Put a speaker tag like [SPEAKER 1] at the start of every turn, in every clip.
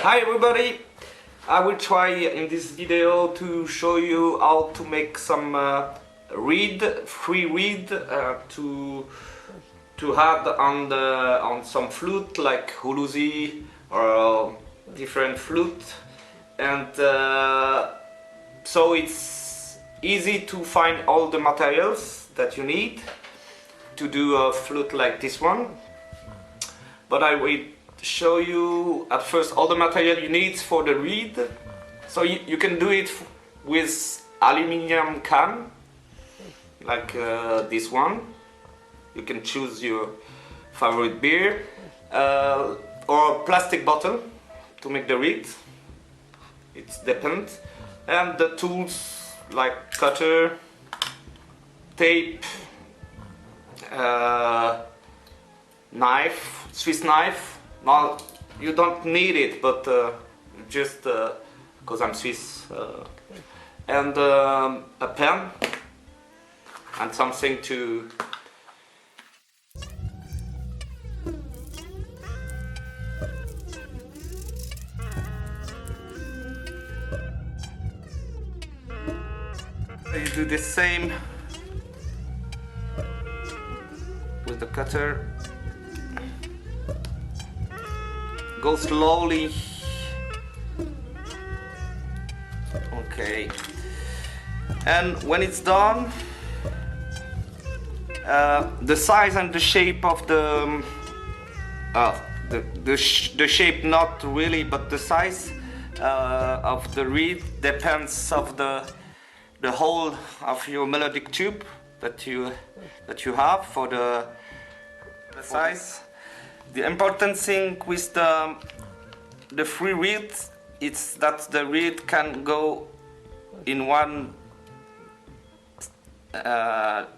[SPEAKER 1] Hi everybody! I will try in this video to show you how to make some free reed to add on some flute like Hulusi or different flute, and so it's easy to find all the materials that you need to do a flute like this one. But I will show you at first all the material you need for the reed. So you can do it with aluminium can, like this one. You can choose your favorite beer or plastic bottle to make the reed. It depends. And the tools like cutter, tape, knife, Swiss knife. Well, you don't need it, but just because I'm Swiss. And a pen and something to you do the same with the cutter. Go slowly. Okay. And when it's done, the size and the shape of the shape, not really, but the size of the reed depends of the hole of your melodic tube that you have for the size. The important thing with the free reed is that the reed can go in one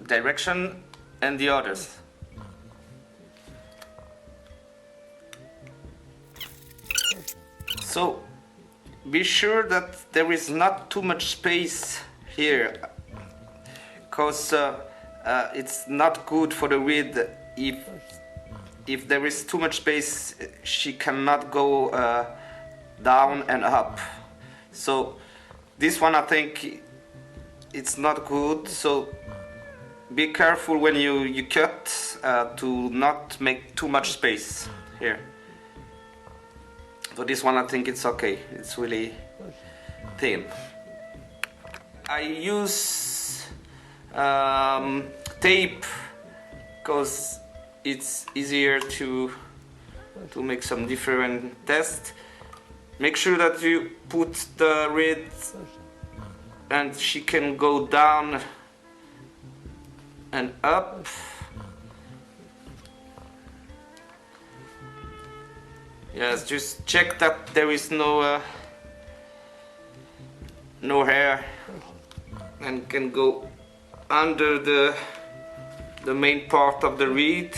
[SPEAKER 1] direction and the others. So be sure that there is not too much space here, because it's not good for the reed. If there is too much space, she cannot go down and up. So this one, I think it's not good. So be careful when you cut to not make too much space here. So this one, I think it's okay. It's really thin. I use tape because it's easier to make some different tests. Make sure that you put the reed and she can go down and up. Yes, just check that there is no hair, and can go under the main part of the reed.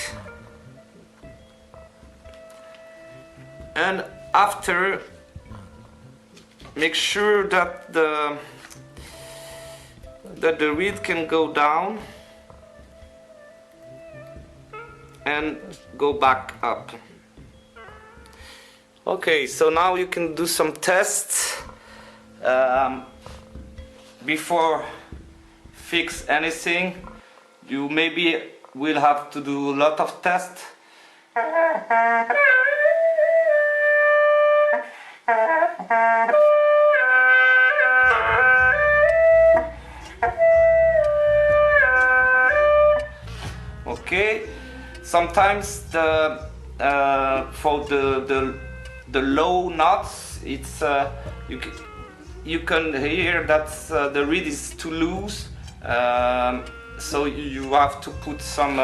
[SPEAKER 1] And after, make sure that the reed can go down and go back up. Okay, so now you can do some tests before fix anything. You maybe will have to do a lot of tests. Okay, sometimes for the low notes, it's you can hear that the reed is too loose. So you have to put some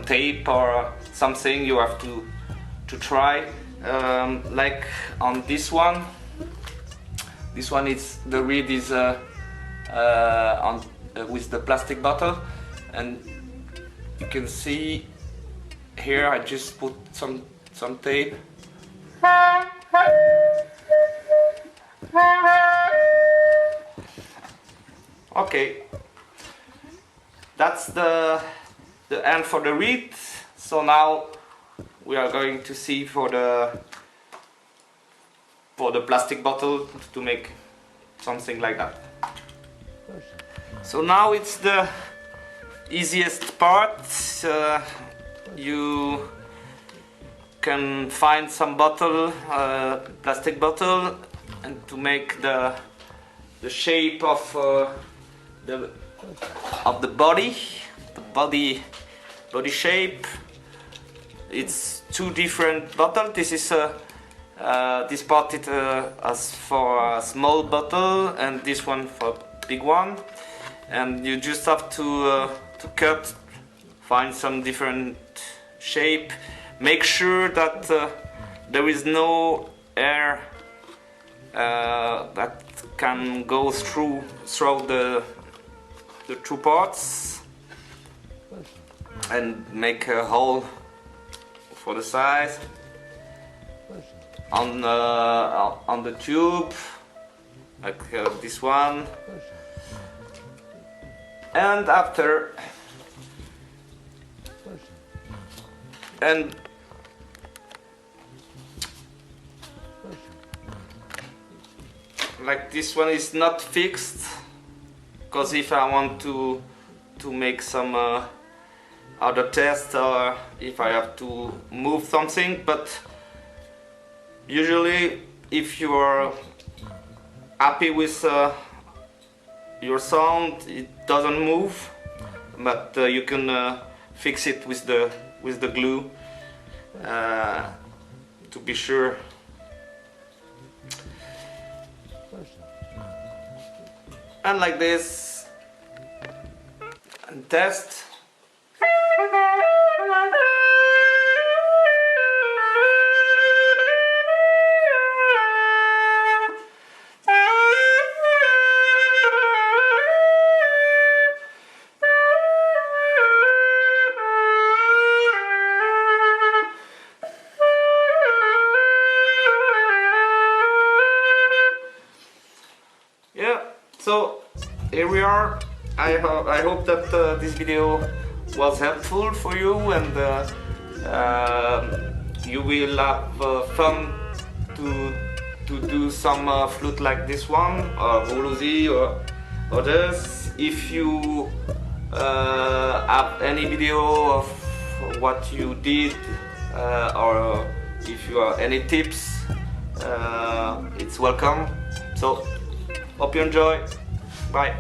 [SPEAKER 1] tape or something. You have to try, like on this one. This one is the reed is on with the plastic bottle, and you can see here I just put some tape. Okay, that's the end for the reed. So now we are going to see for the for the plastic bottle to make something like that. So now it's the easiest part. You can find some bottle, plastic bottle, and to make the shape of the body shape. It's two different bottles. This is this part it as for a small bottle, and this one for a big one. And you just have to cut, find some different shape. Make sure that there is no air that can go through the two parts, and make a hole for the size on the tube, like this one. And after, and like this one is not fixed, because if I want to make some other test, or if I have to move something, but usually if you are happy with your sound, it doesn't move, but you can fix it with the glue to be sure. And like this, and test. Yeah, so here we are. I hope that this video was helpful for you, and you will have fun to do some flute like this one, or Hulusi or others. If you have any video of what you did, or if you have any tips, it's welcome. So hope you enjoy. Bye.